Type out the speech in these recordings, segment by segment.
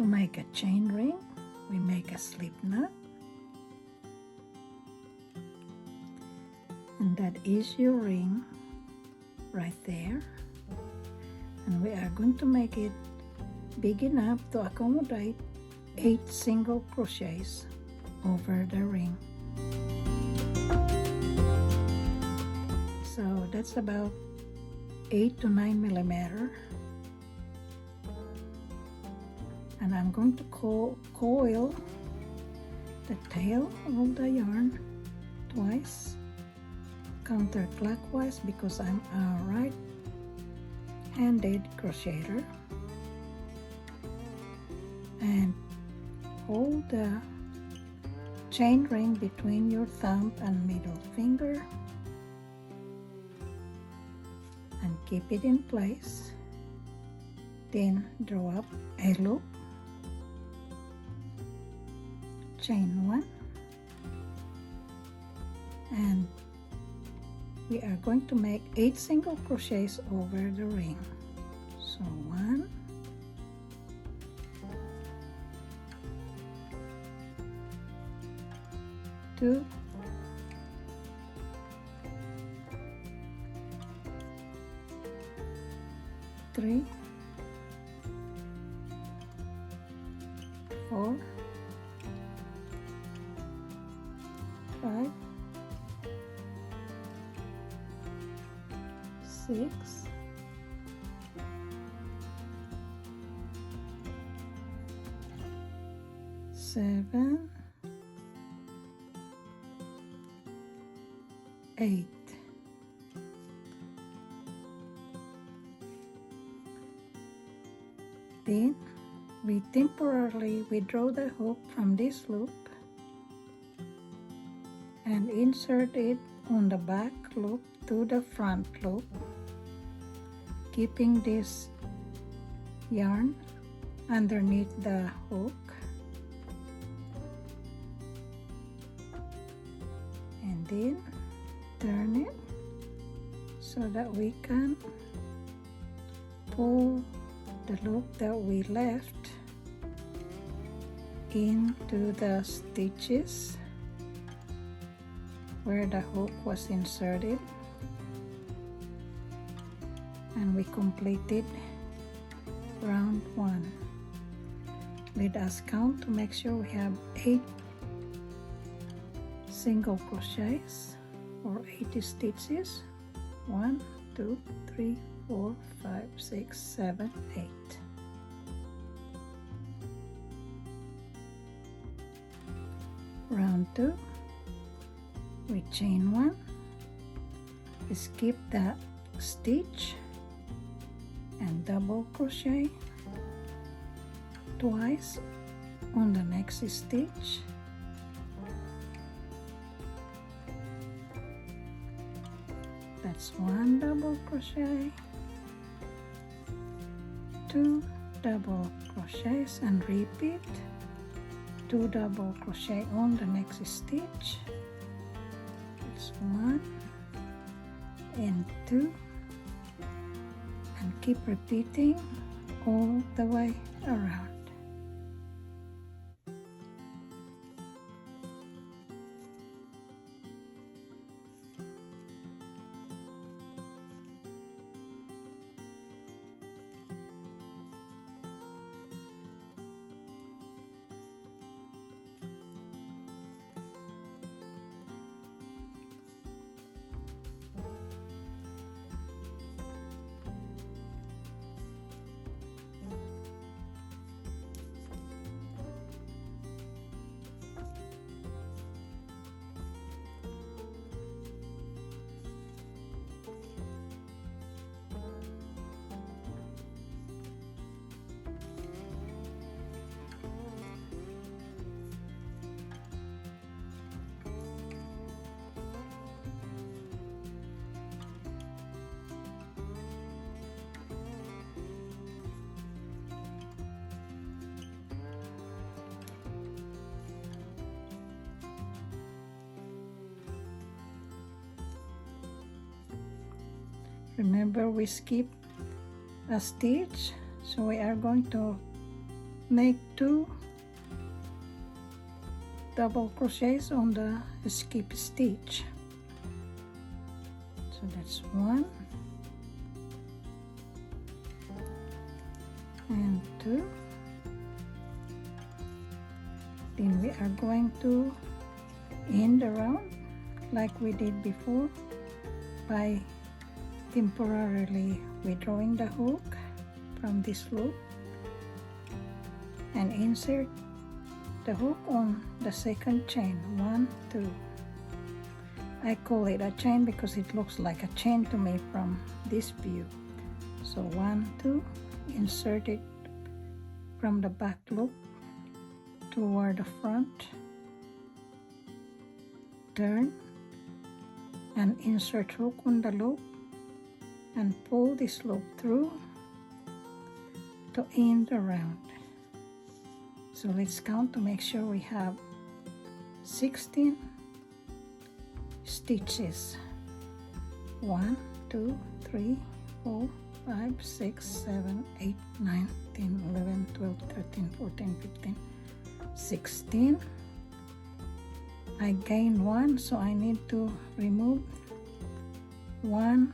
To make a chain ring, we make a slip knot, and that is your ring right there. And we are going to make it big enough to accommodate 8 single crochets over the ring. So that's about 8 to 9 millimeter. And I'm going to coil the tail of the yarn twice counterclockwise because I'm a right-handed crocheter, and hold the chain ring between your thumb and middle finger and keep it in place. Then draw up a loop, chain 1, and we are going to make 8 single crochets over the ring. So 1, 2, 3, 4, 5, 6, 7, 8. Then we temporarily withdraw the hook from this loop and insert it on the back loop to the front loop, keeping this yarn underneath the hook, and then turn it so that we can pull the loop that we left into the stitches where the hook was inserted, and we completed round 1. Let us count to make sure we have 8 single crochets or 80 stitches. 1, 2, 3, 4, 5, 6, 7, 8. Round 2, we chain 1, skip the stitch and double crochet twice on the next stitch. That's 1 double crochet, 2 double crochets, and repeat 2 double crochet on the next stitch. That's 1 and 2, and keep repeating all the way around. Remember, we skipped a stitch, so we are going to make 2 double crochets on the skip stitch. So that's 1 and 2. Then we are going to end around like we did before by temporarily withdrawing the hook from this loop and insert the hook on the second chain. 1, 2. I call it a chain because it looks like a chain to me from this view. So 1, 2, insert it from the back loop toward the front, turn and insert hook on the loop and pull this loop through to end the round. So let's count to make sure we have 16 stitches. 1, 2, 3, 4, 5, 6, 7, 8, 9, 10, 11, 12, 13, 14, 15, 16. I gained 1, so I need to remove 1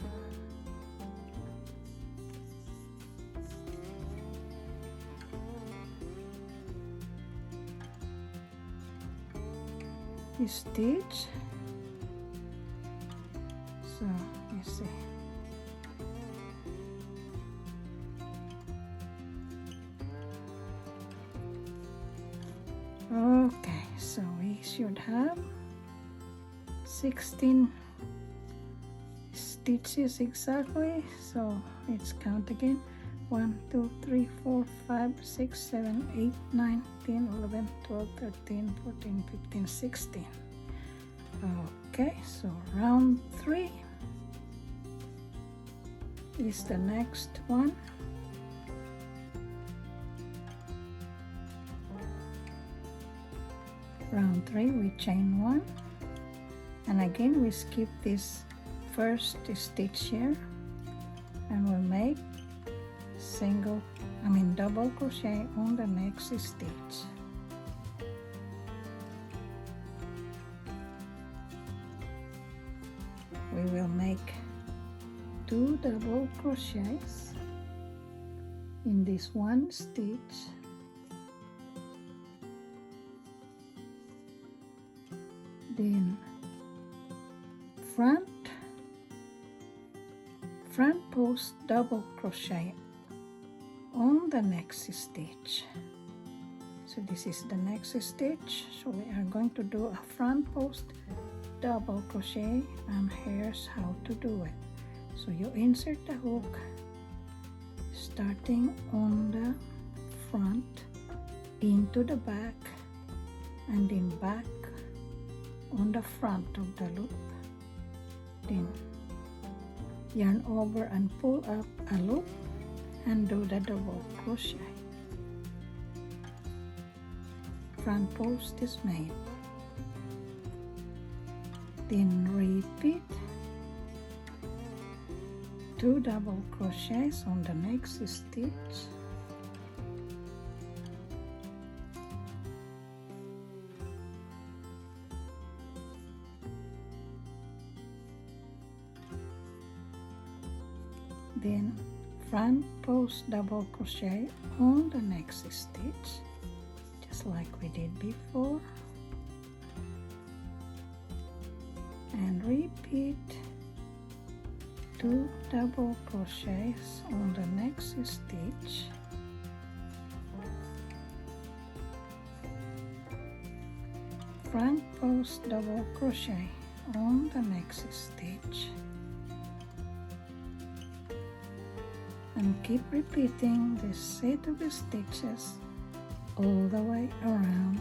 stitch. So you see, okay, so we should have 16 stitches exactly. So let's count again. 1, 2, 3, 4, 5, 6, 7, 8, 9, 10, 11, 12, 13, 14, 15, 16. Okay, so round 3 is the next one. Round 3 we chain 1, and again we skip this first stitch here and we'll make double crochet on the next stitch. We will make 2 double crochets in this one stitch, then front post double crochet on the next stitch. So this is the next stitch, so we are going to do a front post double crochet, and here's how to do it. So you insert the hook starting on the front into the back and then back on the front of the loop, then yarn over and pull up a loop and do the double crochet. Front post is made. Then repeat 2 double crochets on the next stitch, then front post double crochet on the next stitch, just like we did before, and repeat 2 double crochets on the next stitch, front post double crochet on the next stitch, and keep repeating this set of stitches all the way around.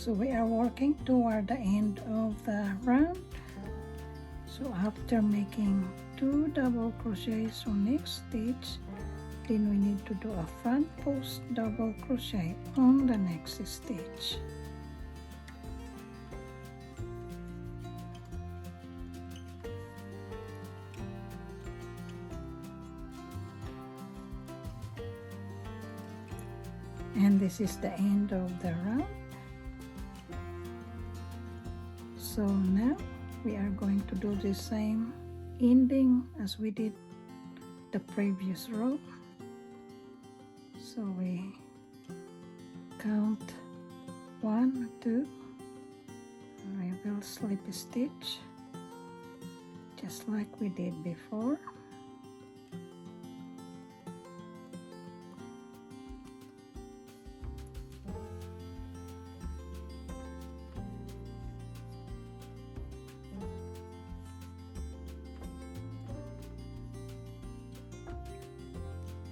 So we are working toward the end of the round. So after making 2 double crochets on next stitch, then we need to do a front post double crochet on the next stitch. And this is the end of the round. So now we are going to do the same ending as we did the previous row. So we count 1, 2, and we will slip a stitch just like we did before.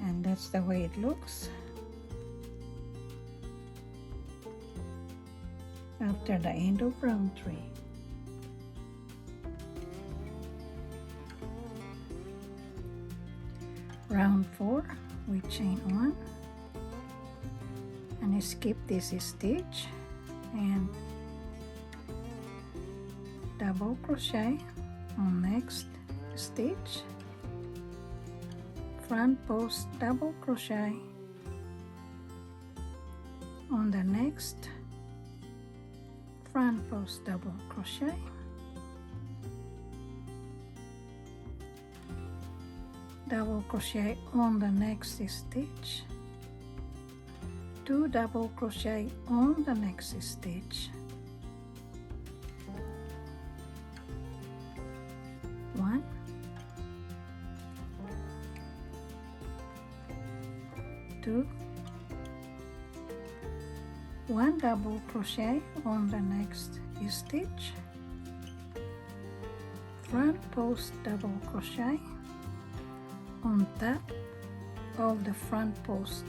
And that's the way it looks after the end of round 3. Round 4, we chain 1 and skip this stitch and double crochet on next stitch, front post double crochet on the next front post double crochet, double crochet on the next stitch, 2 double crochet on the next stitch, 1, 2, 1 double crochet on the next stitch, front post double crochet on top of the front post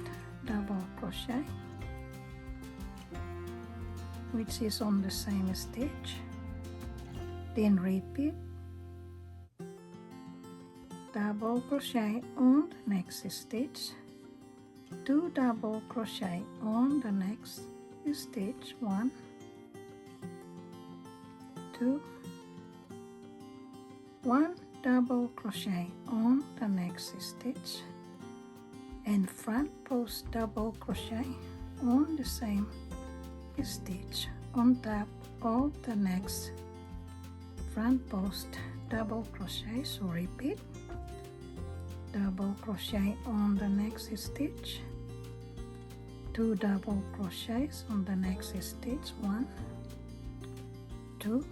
double crochet, which is on the same stitch, then repeat double crochet on the next stitch, 2 double crochet on the next stitch, 1, 2, 1 double crochet on the next stitch, and front post double crochet on the same stitch on top of the next front post double crochet. So repeat double crochet on the next stitch, 2 double crochets on the next stitch, 1, 2,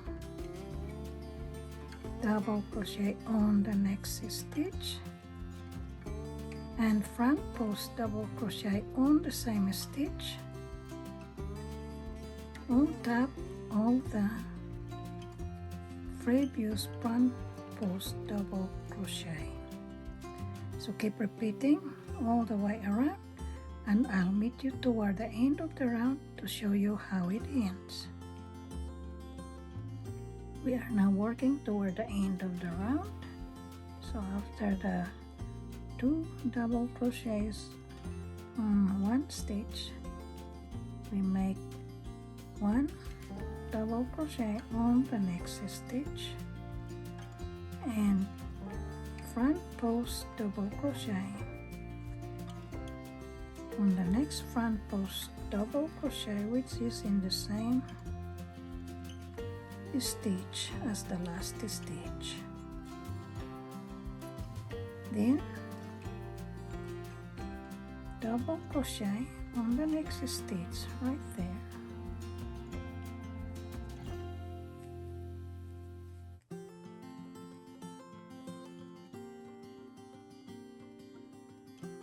double crochet on the next stitch, and front post double crochet on the same stitch on top of the previous front post double crochet. So keep repeating all the way around, and I'll meet you toward the end of the round to show you how it ends. We are now working toward the end of the round. So after the 2 double crochets on one stitch, we make 1 double crochet on the next stitch and front post double crochet on the next front post double crochet, which is in the same stitch as the last stitch. Then double crochet on the next stitch right there,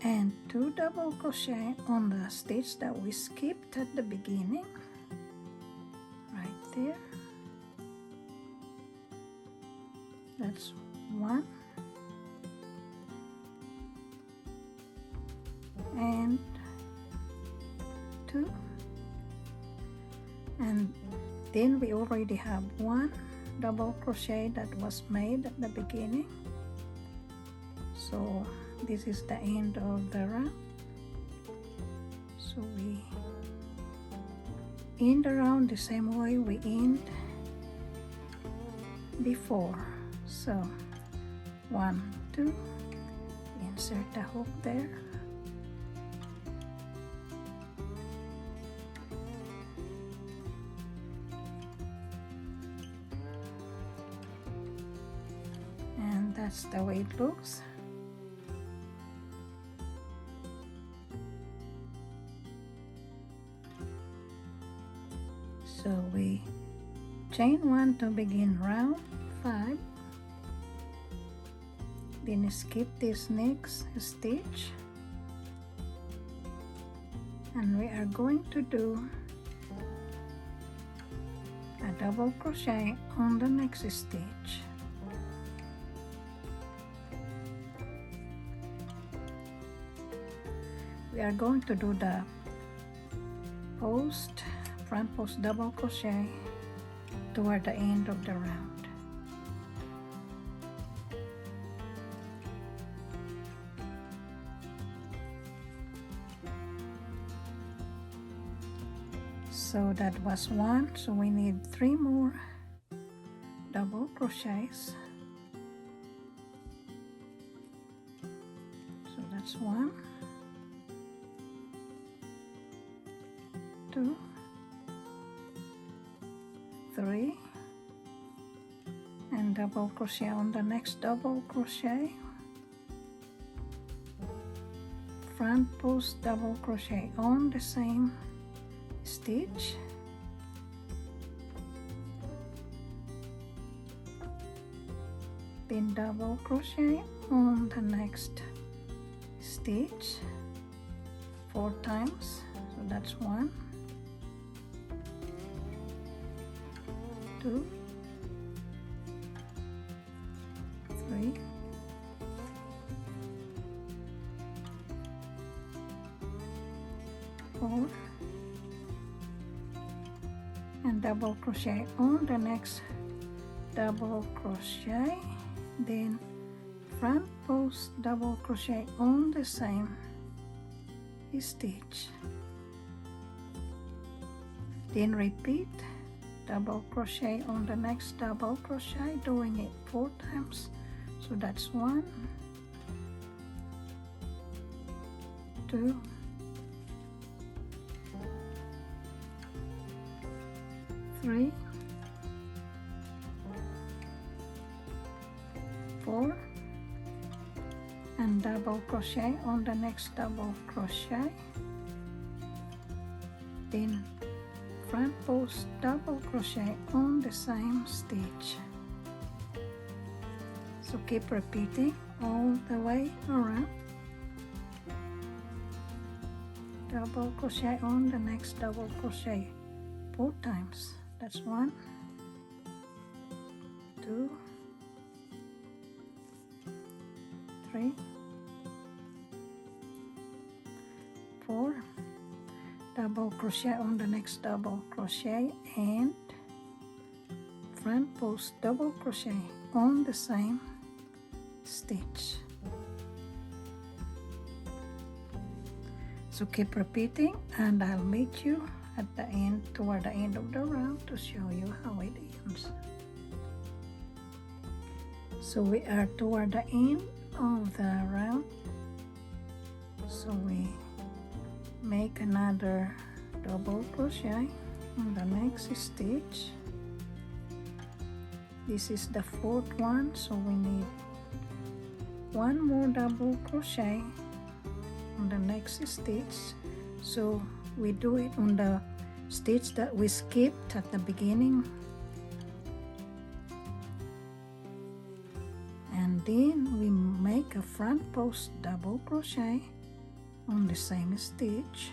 and 2 double crochet on the stitch that we skipped at the beginning right there. That's 1 and 2, and Then we already have one double crochet that was made at the beginning, so this is the end of the round. So we end around the same way we end before. So 1, 2, insert the hook there, and that's the way it looks. So we chain 1 to begin round 5, then skip this next stitch, and we are going to do a double crochet on the next stitch. We are going to do the front post double crochet toward the end of the round. So that was 1, so we need 3 more double crochets. So that's 1, 2, 3, and double crochet on the next double crochet, front post double crochet on the same stitch, then double crochet on the next stitch 4 times. So that's 1, 2, 3, 4, and double crochet on the next double crochet, then front post double crochet on the same stitch, then repeat double crochet on the next double crochet, doing it 4 times. So that's 1, 2, 3, 4, and double crochet on the next double crochet, then front post double crochet on the same stitch. So keep repeating all the way around. Double crochet on the next double crochet 4 times. That's 1, 2, 3, 4, double crochet on the next double crochet, and front post double crochet on the same stitch. So keep repeating, and I'll meet you at the end, toward the end of the round, to show you how it ends. So we are toward the end of the round, so we make another double crochet on the next stitch. This is the 4th one, so we need 1 more double crochet on the next stitch. So we do it on the stitch that we skipped at the beginning, and then we make a front post double crochet on the same stitch,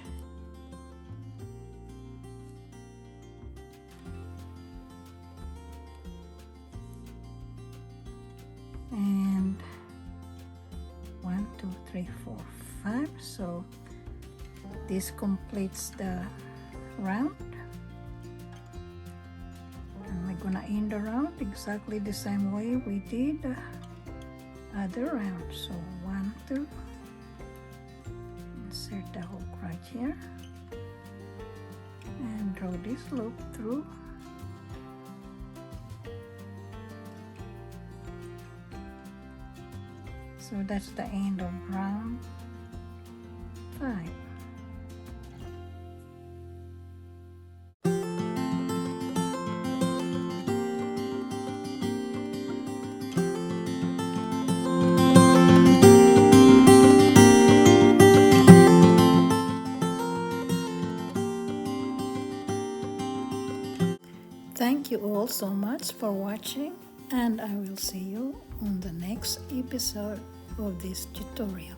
and 1, 2, 3, 4, 5. So this completes the round. gonna end around exactly the same way we did the other round. So 1, 2, insert the hook right here and draw this loop through. So that's the end of round 5. Thank you all so much for watching, and I will see you on the next episode of this tutorial.